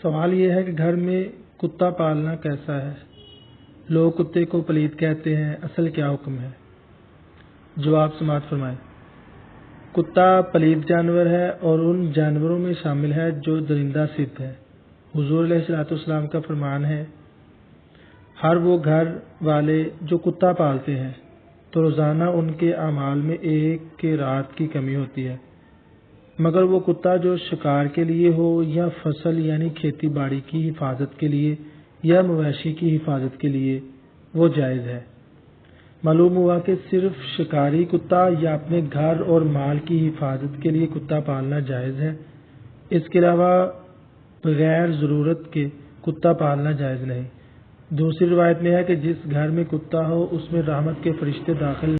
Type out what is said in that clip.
سوال یہ ہے کہ گھر میں کتا پالنا کیسا ہے؟ لوگ کتے کو پلید کہتے ہیں، اصل کیا حکم ہے؟ جواب سماعت فرمائیں۔ کتا پلید جانور ہے اور ان جانوروں میں شامل ہے جو درندہ صفت ہے۔ حضور علیہ الصلوۃ والسلام کا فرمان ہے، ہر وہ گھر والے جو کتا پالتے ہیں تو روزانہ ان کے اعمال میں ایک رات کی کمی ہوتی ہے، مگر وہ کتا جو شکار کے لیے ہو یا فصل یعنی کھیتی باڑی کی حفاظت کے لیے یا مویشی کی حفاظت کے لیے وہ جائز ہے۔ معلوم ہوا کہ صرف شکاری کتا یا اپنے گھر اور مال کی حفاظت کے لیے کتا پالنا جائز ہے، اس کے علاوہ بغیر ضرورت کے کتا پالنا جائز نہیں۔ دوسری روایت میں ہے کہ جس گھر میں کتا ہو اس میں رحمت کے فرشتے داخل